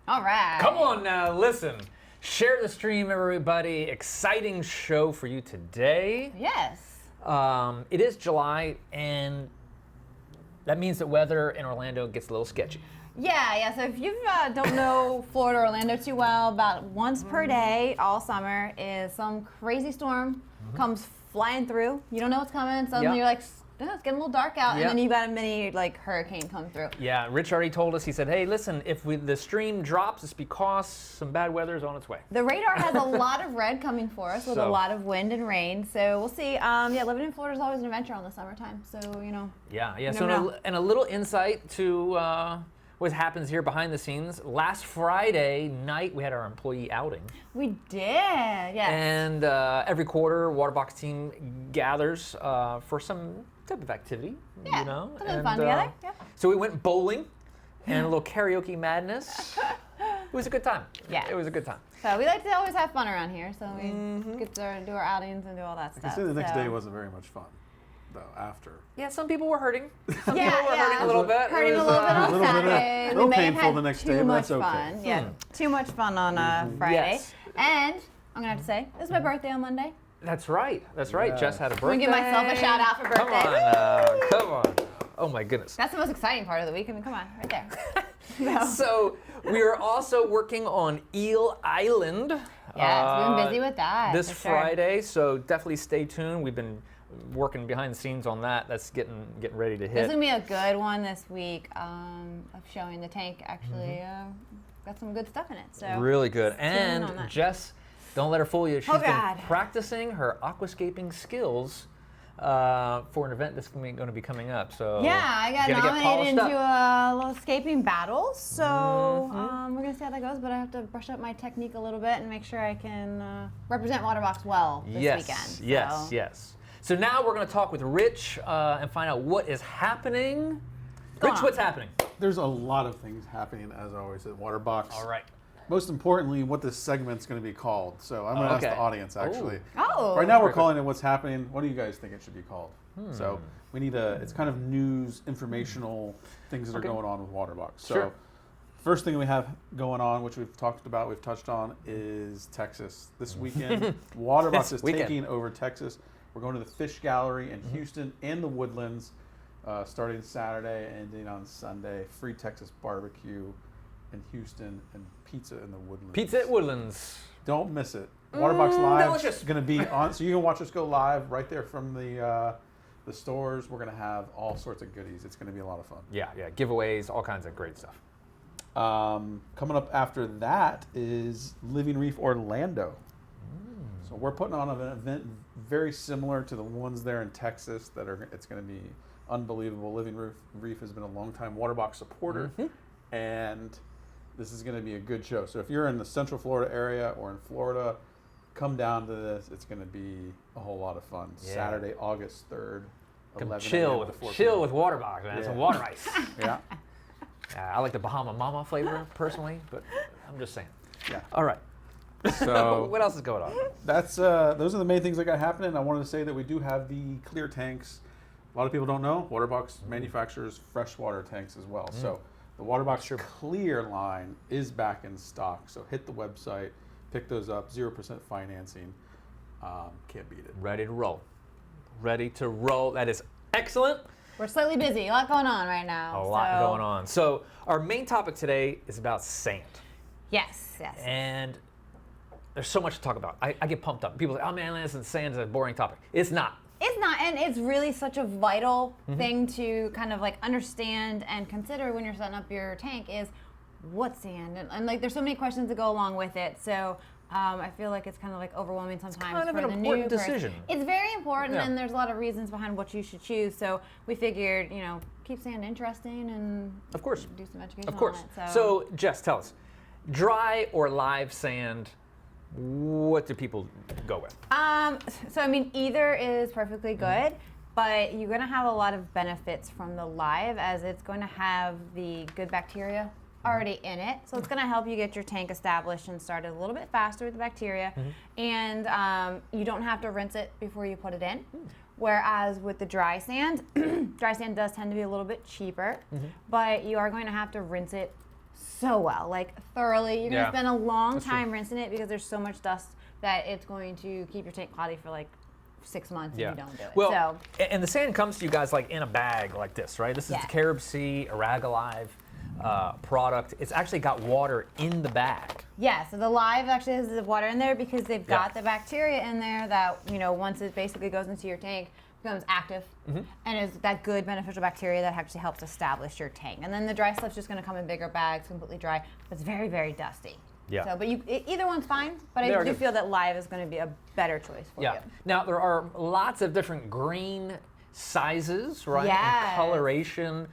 All right. Come on now, listen. Share the stream, everybody. Exciting show for you today. Yes. It is July, and that means that weather in Orlando gets a little sketchy. Yeah. So if you don't know Florida, Orlando too well, about once per day all summer is some crazy storm comes flying through. You don't know what's coming. Suddenly you're like, oh, it's getting a little dark out, and then you've got a mini hurricane come through. Yeah, Rich already told us. He said, "Hey, listen, if the stream drops, it's because some bad weather is on its way." The radar has a lot of red coming for us with a lot of wind and rain. So we'll see. Living in Florida is always an adventure on the summertime. So Yeah. So and a little insight to what happens here behind the scenes. Last Friday night, we had our employee outing. We did, yes. And every quarter, Waterbox team gathers for some type of activity, something fun together. Yeah. So we went bowling and a little karaoke madness. It was a good time. Yeah. It was a good time. So we like to always have fun around here, so we get to do our outings and do all that stuff. I can say the next day wasn't very much fun, though, after. Yeah, some people were hurting. Some people were hurting a little bit. Hurting a little bit on Saturday. A little We may have painful had the next too day, but much that's okay. fun. Yeah, too much fun on Friday. Yes. And I'm going to have to say, it was my birthday on Monday. That's right. That's right. Yes. Jess had a birthday. I'm going to give myself a shout out for birthday. Come on. Oh my goodness. That's the most exciting part of the week. I mean, come on, right there. So we are also working on Eel Island. Yeah, we've been busy with that. This for sure. Friday, so definitely stay tuned. We've been working behind the scenes on that. That's getting ready to hit. There's going to be a good one this week of showing the tank actually got some good stuff in it. So Really good. tune in on And that. Jess, don't let her fool you. She's been God. practicing her aquascaping skills for an event that's going to be coming up. So yeah, I got gotta get nominated polished into up. a little escaping battle, so we're gonna see how that goes. But I have to brush up my technique a little bit and make sure I can represent Waterbox well this weekend. Yes. So now we're going to talk with Rich and find out what is happening. Rich, what's happening? There's a lot of things happening, as always, at Waterbox. All right. Most importantly, what this segment's going to be called. So I'm going to ask the audience, actually. Oh. Right now we're calling it What's Happening. What do you guys think it should be called? So we need it's kind of news, informational things that are going on with Waterbox. So Sure. first thing we have going on, which we've touched on, is Texas. This weekend, Waterbox is taking over Texas. We're going to the Fish Gallery in Houston and the Woodlands, starting Saturday and ending on Sunday. Free Texas barbecue in Houston and pizza in the Woodlands. Pizza at Woodlands. Don't miss it. Waterbox Live delicious. is going to be on, so you can watch us go live right there from the stores. We're going to have all sorts of goodies. It's going to be a lot of fun. Yeah. Giveaways, all kinds of great stuff. Coming up after that is Living Reef Orlando. So we're putting on an event very similar to the ones there in Texas it's going to be unbelievable. Living Reef has been a long-time Waterbox supporter, and this is going to be a good show. So if you're in the Central Florida area or in Florida, come down to this. It's going to be a whole lot of fun. Yeah. Saturday, August 3rd, Come 11 chill a.m. with to 4 chill p.m. with Waterbox, man. Yeah. Some water ice. Yeah. I like the Bahama Mama flavor personally, but I'm just saying. Yeah. All right. So What else is going on? that's those are the main things that got happening. I wanted to say that we do have the clear tanks. A lot of people don't know Waterbox manufactures freshwater tanks as well. So the Waterbox Clear line is back in stock. So hit the website, pick those up. 0% financing. Can't beat it. Ready to roll. Ready to roll. That is excellent. We're slightly busy. A lot going on right now. A lot going on. So our main topic today is about sand. Yes. And there's so much to talk about. I get pumped up. People say, oh man, listen, sand is a boring topic. It's not. It's not, and it's really such a vital thing to kind of understand and consider when you're setting up your tank is what's sand, and there's so many questions that go along with it. So I feel like it's kind of overwhelming sometimes kind of for an the important new person. decision. It's very important, Yeah. and there's a lot of reasons behind what you should choose. So we figured, keep sand interesting and Of course. do some education Of course. on it. So Jess, tell us, dry or live sand, what do people go with? So I mean, either is perfectly good, but you're going to have a lot of benefits from the live, as it's going to have the good bacteria already in it. So it's going to help you get your tank established and started a little bit faster with the bacteria. And you don't have to rinse it before you put it in. Whereas with the dry sand, dry sand does tend to be a little bit cheaper, but you are going to have to rinse it so well, like thoroughly. You're gonna spend a long time rinsing it because there's so much dust that it's going to keep your tank cloudy for like 6 months if you don't do it. Well, and the sand comes to you guys like in a bag like this, right? This is the Carib Sea Aragalive product. It's actually got water in the bag. Yeah, so the live actually has the water in there because they've got the bacteria in there that, once it basically goes into your tank, becomes active, and is that good beneficial bacteria that actually helps establish your tank. And then the dry stuff's just going to come in bigger bags, completely dry, but it's very, very dusty. Yeah. So, but either one's fine, but I do feel that live is going to be a better choice for you. Now, there are lots of different grain sizes, right, and coloration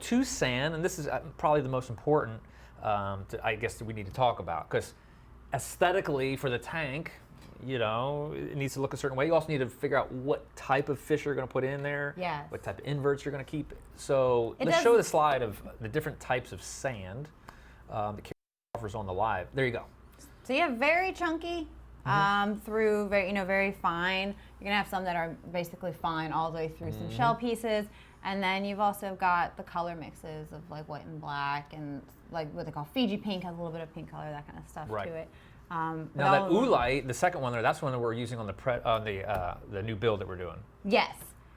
to sand, and this is probably the most important, I guess, that we need to talk about, because aesthetically for the tank, it needs to look a certain way. You also need to figure out what type of fish you're going to put in there, what type of inverts you're going to keep. So let's show the slide of the different types of sand that offers on the live. There you go. So you have very chunky through very fine. You're gonna have some that are basically fine all the way through some shell pieces, and then you've also got the color mixes of like white and black and like what they call Fiji pink, has a little bit of pink color, that kind of stuff to it. Now that oolite, the second one there, that's one that we're using on the new build that we're doing. Yes,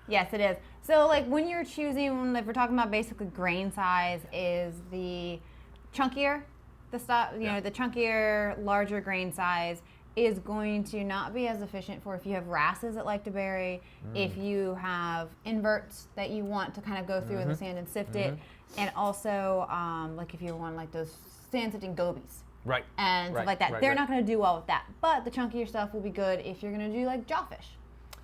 it is. So like when you're choosing, if we're talking about basically grain size, is the chunkier. The chunkier, larger grain size is going to not be as efficient for if you have wrasses that like to bury, if you have inverts that you want to kind of go through in the sand and sift it, and also like if you want like those sand sifting gobies. Right. And stuff like that. They're not going to do well with that. But the chunkier stuff will be good if you're going to do like jawfish.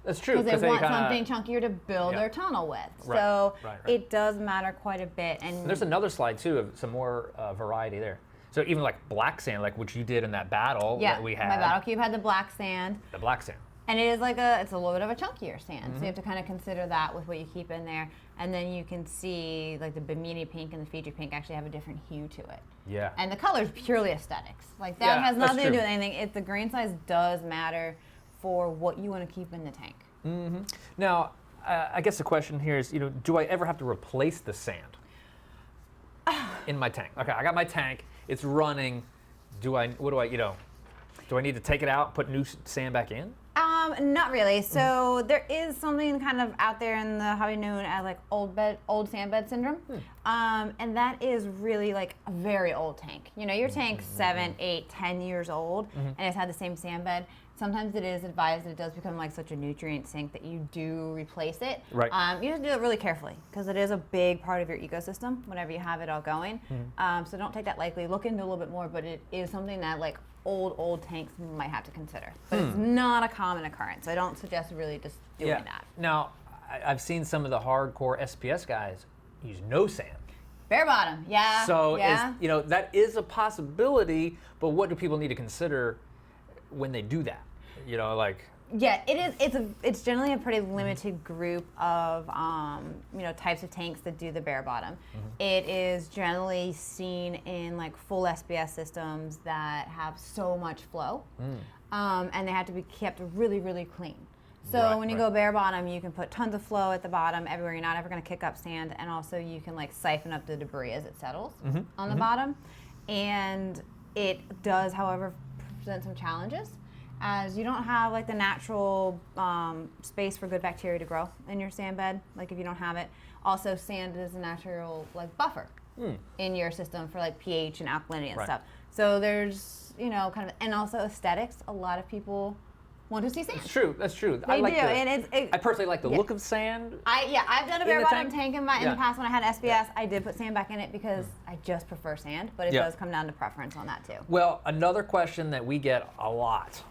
That's true. Because they want something chunkier to build their tunnel with. So it does matter quite a bit. And there's another slide too of some more variety there. So even like black sand, like what you did in that battle that we had. My battle cube had the black sand. The black sand. And it is it's a little bit of a chunkier sand. So you have to kind of consider that with what you keep in there. And then you can see like the Bimini pink and the Fiji pink actually have a different hue to it. Yeah. And the color's purely aesthetics. Like that has nothing to do with anything. The grain size does matter for what you want to keep in the tank. Now, I guess the question here is, do I ever have to replace the sand in my tank? Okay, I got my tank. It's running. Do I need to take it out, put new sand back in? Not really. So there is something kind of out there in the hobby known as like old sand bed syndrome. And that is really like a very old tank. Your tank's 7, 8, 10 years old and it's had the same sand bed. Sometimes it is advised that it does become like such a nutrient sink that you do replace it. Right. You have to do it really carefully because it is a big part of your ecosystem whenever you have it all going. So don't take that lightly. Look into a little bit more, but it is something that like old tanks might have to consider. But it's not a common occurrence. I don't suggest really just doing that. Now, I've seen some of the hardcore SPS guys use no sand. Bare bottom, So that is a possibility, but what do people need to consider when they do that? Yeah, it is. It's generally a pretty limited group of types of tanks that do the bare bottom. It is generally seen in like full SPS systems that have so much flow, and they have to be kept really, really clean. So when you go bare bottom, you can put tons of flow at the bottom everywhere. You're not ever going to kick up sand, and also you can like siphon up the debris as it settles on the bottom. And it does, however, present some challenges, as you don't have like the natural space for good bacteria to grow in your sand bed, like if you don't have it. Also, sand is a natural like buffer in your system for like pH and alkalinity and stuff. So there's kind of, and also aesthetics. A lot of people want to see sand. That's true. They do, and I personally like the look of sand. I've done a bare bottom tank in the past when I had SPS. I did put sand back in it because I just prefer sand, but it does come down to preference on that too. Well, another question that we get a lot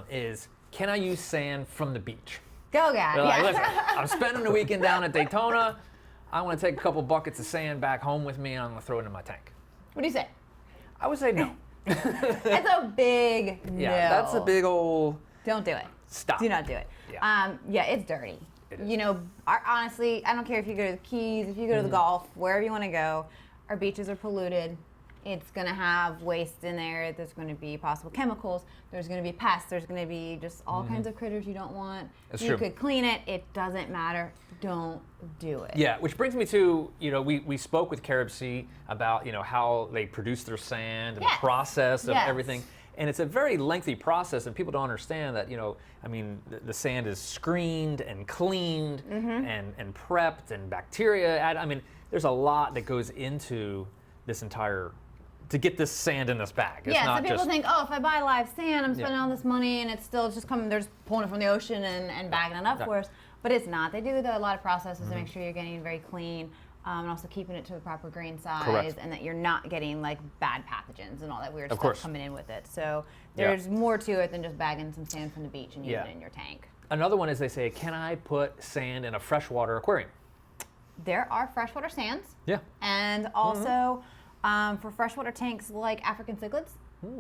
is, can I use sand from the beach? Go, guys. Listen, I'm spending the weekend down at Daytona. I want to take a couple buckets of sand back home with me, and I'm going to throw it in my tank. What do you say? I would say no. That's a big no. That's a big old... Don't do it. Stop. Do not do it. It's dirty. It is. Honestly, I don't care if you go to the Keys, if you go to the Gulf, wherever you want to go, our beaches are polluted. It's going to have waste in there. There's going to be possible chemicals. There's going to be pests. There's going to be just all kinds of critters you don't want. That's you true. could clean it. It doesn't matter. Don't do it. Yeah, which brings me to, we spoke with Carib Sea about, how they produce their sand and the process of everything. And it's a very lengthy process, and people don't understand that, the sand is screened and cleaned and prepped and bacteria. There's a lot that goes into this entire, to get this sand in this bag. It's not some people think, if I buy live sand, I'm spending all this money, and it's still just coming, they're just pulling it from the ocean and bagging it up for us. But it's not. They do a lot of processes to make sure you're getting it very clean. And also keeping it to the proper grain size, and that you're not getting like bad pathogens and all that weird stuff coming in with it. So there's more to it than just bagging some sand from the beach and using it in your tank. Another one is they say, can I put sand in a freshwater aquarium? There are freshwater sands. Yeah. And also for freshwater tanks like African cichlids,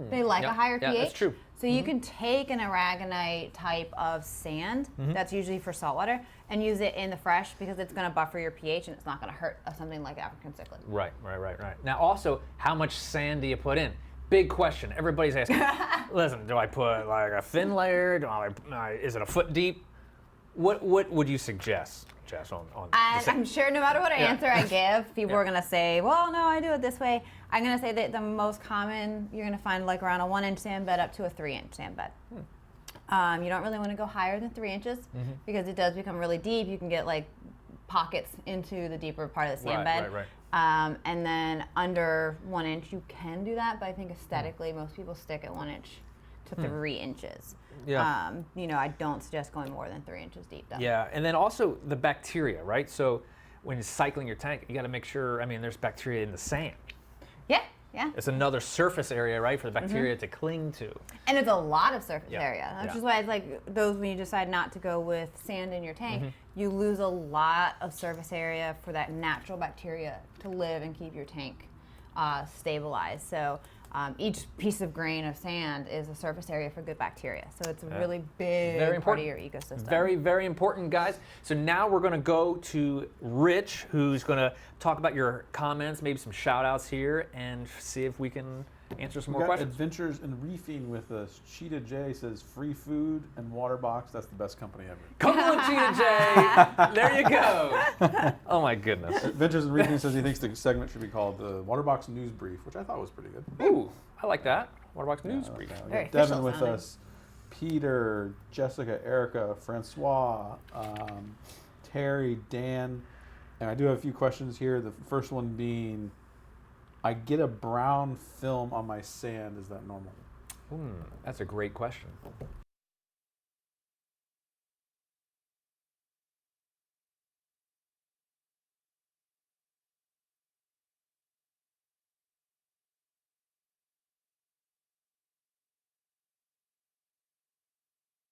they like a higher pH. That's true. So you can take an aragonite type of sand, that's usually for saltwater, and use it in the fresh because it's going to buffer your pH and it's not going to hurt something like African cichlid. Right. Now also, how much sand do you put in? Big question. Everybody's asking, listen, do I put like a thin layer? Is it a foot deep? What would you suggest, Jess, on I'm sure no matter what answer I give, people are going to say, well, no, I do it this way. I'm going to say that the most common, you're going to find like around a 1-inch sand bed up to a 3-inch sand bed. You don't really want to go higher than 3 inches because it does become really deep. You can get like pockets into the deeper part of the sand bed. Right. And then under 1 inch, you can do that, but I think aesthetically, most people stick at 1 inch to 3 inches. Yeah. I don't suggest going more than 3 inches deep, though. Yeah, and then also the bacteria, right? So when you're cycling your tank, you got to make sure, there's bacteria in the sand. Yeah. It's another surface area, right, for the bacteria to cling to. And it's a lot of surface area, which is why it's like those when you decide not to go with sand in your tank, you lose a lot of surface area for that natural bacteria to live and keep your tank stabilized. So each piece of grain of sand is a surface area for good bacteria. So it's a really big part of your ecosystem. Very, very important, guys. So now we're going to go to Rich, who's going to talk about your comments, maybe some shout outs here, and see if we can answer some more questions. Adventures in Reefing with us. Cheetah J says free food and water box. That's the best company ever. Come on, Cheetah J. There you go. Oh my goodness. Adventures in Reefing says he thinks the segment should be called the Waterbox News Brief, which I thought was pretty good. Ooh, I like that. Waterbox News Brief. Very Devin with sounding. us. Peter, Jessica, Erica, Francois, Terry, Dan, and I do have a few questions here. The first one being, I get a brown film on my sand. Is that normal? That's a great question.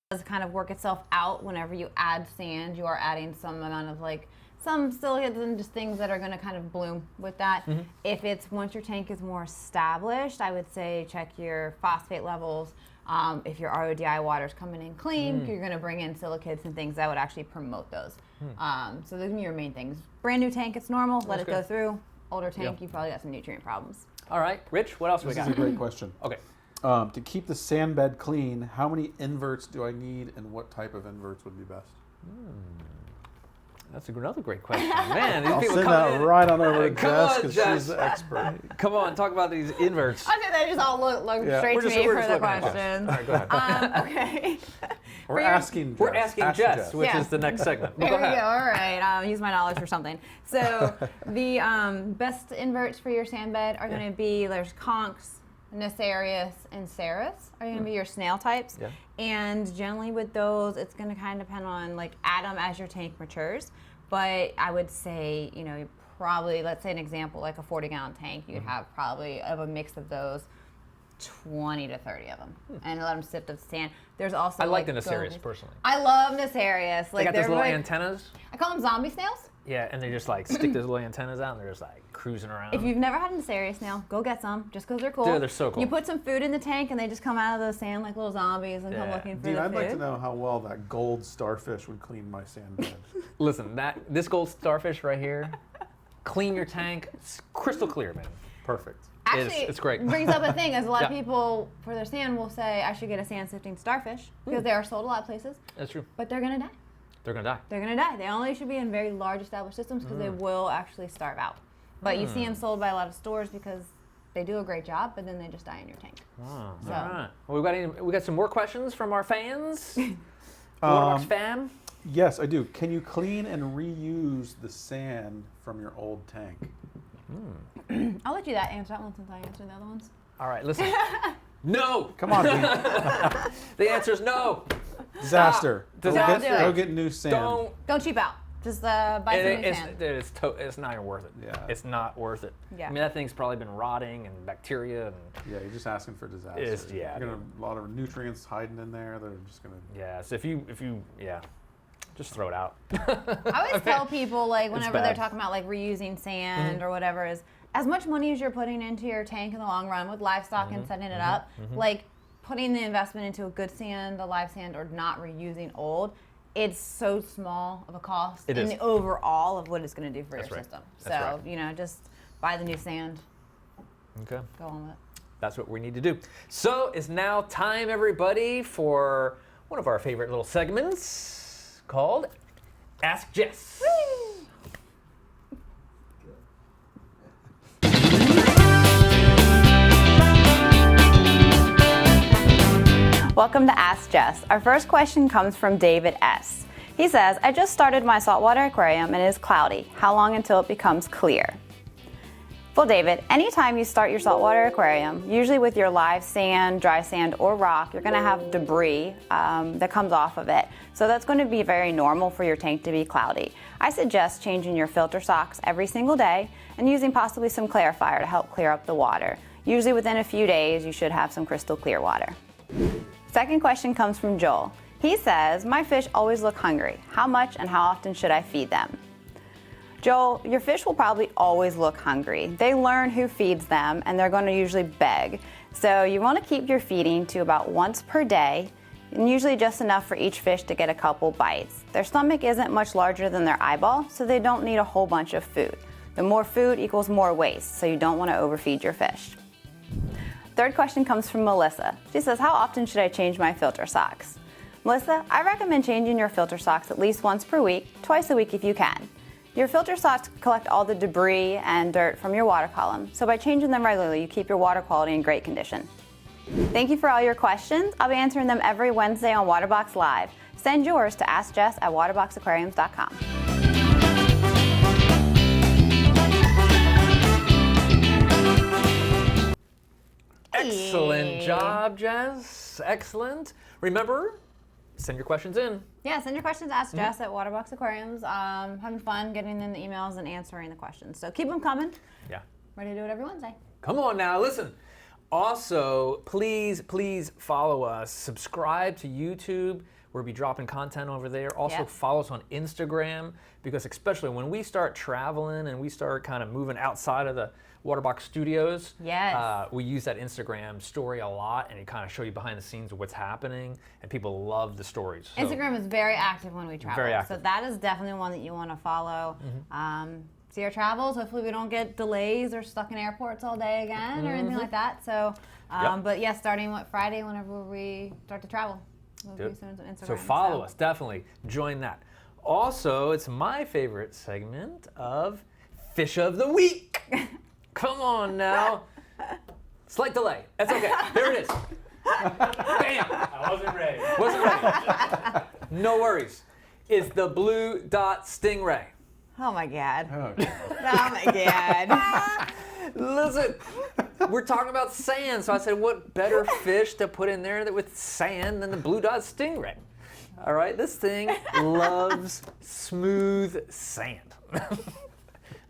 Does kind of work itself out whenever you add sand. You are adding some amount of like some silicates and just things that are going to kind of bloom with that. If it's once your tank is more established, I would say check your phosphate levels. If your RODI water's coming in clean, you're going to bring in silicates and things that would actually promote those. So those are your main things. Brand new tank, it's normal. Let it go through. Older tank, you probably got some nutrient problems. All right, Rich, what else we got? This is a great question. Okay. To keep the sand bed clean, how many inverts do I need, and what type of inverts would be best? That's another great question. Man, these I'll people send come that in. right on over to Come Jess on, because Jess. she's the expert. Come on, talk about these inverts. I think they just all look straight We're to just- me we're for just the looking at Jess. questions. All right, go ahead. Okay. We're asking Jess. We're asking Ask Jess, which Yeah. is the next segment. There Go we ahead. go. All right. Use my knowledge for something. So the best inverts for your sand bed are going to be, there's conchs, Necarius, and Ceres are going to be your snail types. Yeah. And generally with those, it's going to kind of depend on like add them as your tank matures. But I would say, you probably, let's say an example, like a 40-gallon tank, you'd have probably of a mix of those 20 to 30 of them, and let them sift of sand. There's also I like the gold- Necarius personally. I love Necarius. They Like got those they're little like- antennas. I call them zombie snails. Yeah, and they just like stick those little antennas out, and they're just like cruising around. If you've never had a Necarius snail, go get some, just because they're cool. Dude, they're so cool. You put some food in the tank, and they just come out of the sand like little zombies and come Yeah. looking for Dean, the I'd food. like to know how well that gold starfish would clean my sand bed. Listen, this gold starfish right here, clean your tank, it's crystal clear, man. Perfect. Actually, it's great. brings up a thing, as a lot of Yeah. people, for their sand, will say, I should get a sand sifting starfish, because they are sold a lot of places, That's true. but they're going to die. They're gonna die. They're going to die. They only should be in very large established systems because they will actually starve out. But you see them sold by a lot of stores because they do a great job, but then they just die in your tank. Wow. So- All right. Well, we got some more questions from our fans. Waterbox fam. Yes, I do. Can you clean and reuse the sand from your old tank? I'll let you answer that one since I answered the other ones. All right, listen. No. Come on, Pete. The answer is no. Disaster. Stop. Go Don't get, do it. go get new sand. Don't. Cheap out. Just buy some new sand. It's not even worth it. Yeah. It's not worth it. Yeah. I mean, that thing's probably been rotting and bacteria and Yeah, you're just asking for disaster. Yeah. You're gonna a lot of nutrients hiding in there. They're just gonna. yeah. So if you just throw it out. I always tell people, like, whenever they're bad. talking about, like, reusing sand or whatever, is as much money as you're putting into your tank in the long run with livestock and setting it up, like, putting the investment into a good sand, a live sand, or not reusing old, it's so small of a cost It in is. the overall of what it's going to do for That's your right. system. That's So, right. just buy the new sand, Okay. go on with it. That's what we need to do. So it's now time, everybody, for one of our favorite little segments called Ask Jess. Welcome to Ask Jess. Our first question comes from David S. He says, I just started my saltwater aquarium and it is cloudy. How long until it becomes clear? Well, David, anytime you start your saltwater aquarium, usually with your live sand, dry sand, or rock, you're going to have debris that comes off of it. So that's going to be very normal for your tank to be cloudy. I suggest changing your filter socks every single day and using possibly some clarifier to help clear up the water. Usually within a few days, you should have some crystal clear water. Second question comes from Joel. He says, my fish always look hungry. How much and how often should I feed them? Joel, your fish will probably always look hungry. They learn who feeds them and they're going to usually beg. So you want to keep your feeding to about once per day, and usually just enough for each fish to get a couple bites. Their stomach isn't much larger than their eyeball, so they don't need a whole bunch of food. The more food equals more waste, so you don't want to overfeed your fish. Third question comes from Melissa. She says, how often should I change my filter socks? Melissa, I recommend changing your filter socks at least once per week, twice a week if you can. Your filter socks collect all the debris and dirt from your water column, so by changing them regularly, you keep your water quality in great condition. Thank you for all your questions. I'll be answering them every Wednesday on Waterbox Live. Send yours to AskJess@waterboxaquariums.com. Excellent job, Jess. Excellent. Remember, send your questions in. Yeah, send your questions to Ask Jess at Waterbox Aquariums. Having fun getting in the emails and answering the questions. So keep them coming. Yeah. Ready to do it every Wednesday. Come on now, listen. Also, please follow us. Subscribe to YouTube. We'll be dropping content over there. Also, Yep. follow us on Instagram, because especially when we start traveling and we start kind of moving outside of the Waterbox studios, Yes. we use that Instagram story a lot, and it kind of show you behind the scenes of what's happening, and people love the stories. So, Instagram is very active when we travel. Very active. So that is definitely one that you want to follow. See our travels. Hopefully we don't get delays or stuck in airports all day again or anything like that. So, Yep. but yeah, starting Friday whenever we start to travel. We'll Good. be soon on Instagram. So follow us, definitely join that. Also, it's my favorite segment of Fish of the Week. Come on now. Slight delay. That's okay. Here it is. Bam. I wasn't ready. Wasn't ready. No worries. It's the blue dot stingray. Oh my God. Okay. Oh my God. Listen, we're talking about sand, so I said, what better fish to put in there with sand than the blue dot stingray? All right, this thing loves smooth sand.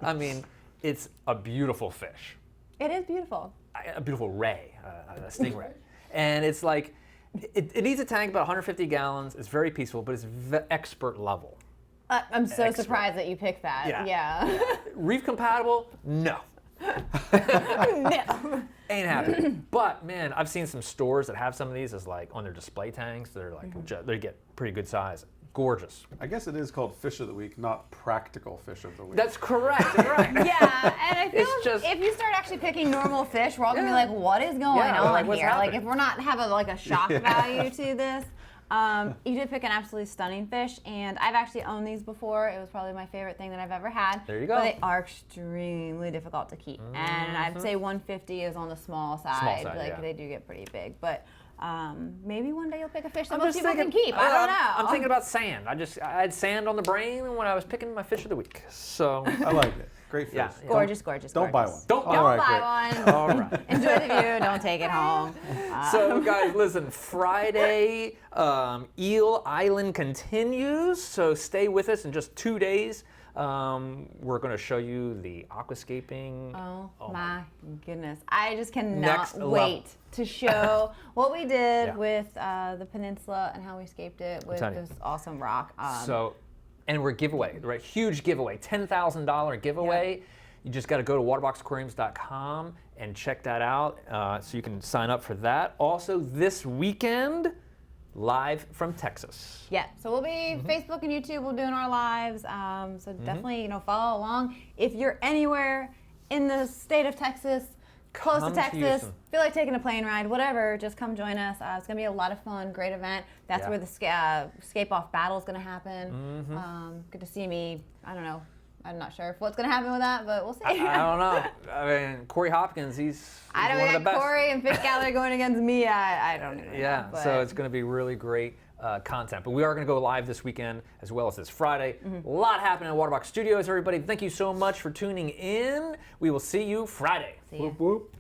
I mean, it's a beautiful fish, It is beautiful. a beautiful ray, a stingray. And it's like, it needs a tank about 150 gallons. It's very peaceful, but it's expert level. I'm so Expert. surprised that you picked that. Yeah. Reef compatible? No. No. Ain't happening. But man, I've seen some stores that have some of these as like on their display tanks. They're like they get pretty good size. gorgeous. I guess it is called Fish of the Week, not Practical Fish of the Week. That's correct. Right. Yeah, and I feel It's just- if you start actually picking normal fish, we're all gonna be like, "What is going Yeah, on like, what's here?" Like, happening? if we're not have a shock value to this, you did pick an absolutely stunning fish, and I've actually owned these before. It was probably my favorite thing that I've ever had. There you go. But they are extremely difficult to keep, and I'd say 150 is on the small side. side, Like yeah. they do get pretty big, but. Maybe one day you'll pick a fish that I'm most just people can thinking- keep. I don't know. I'm thinking about sand. I had sand on the brain when I was picking my fish of the week. So I like it. Great fish. Yeah. Gorgeous, gorgeous. Don't buy one. Don't All Don't right, buy great. one. all right. Enjoy the view. Don't take it home. So, guys, listen, Friday, Eel Island continues. So stay with us in just 2 days. We're going to show you the aquascaping. Oh my goodness. I just cannot Next level. wait to show what we did Yeah. with the peninsula and how we scaped it with telling you. this awesome rock. And we're giveaway, right? Huge giveaway, $10,000 giveaway. You just got to go to waterboxaquariums.com and check that out so you can sign up for that. Also, this weekend, live from Texas. Yeah, so we'll be Facebook and YouTube. We're doing our lives. So definitely, follow along. If you're anywhere in the state of Texas, close Come to to Texas, Houston. feel like taking a plane ride, whatever, just come join us. It's going to be a lot of fun, great event. That's Yeah. where the Scape Off battle is going to happen. Good to see me. I don't know. I'm not sure what's going to happen with that, but we'll see. I don't know. I mean, Corey Hopkins, he's I don't one of the know. best. Corey and Fish Gallery going against me. I don't even know. Yeah, but- so it's going to be really great content. But we are going to go live this weekend as well as this Friday. A lot happening at Waterbox Studios, everybody. Thank you so much for tuning in. We will see you Friday. See ya. Whoop, whoop.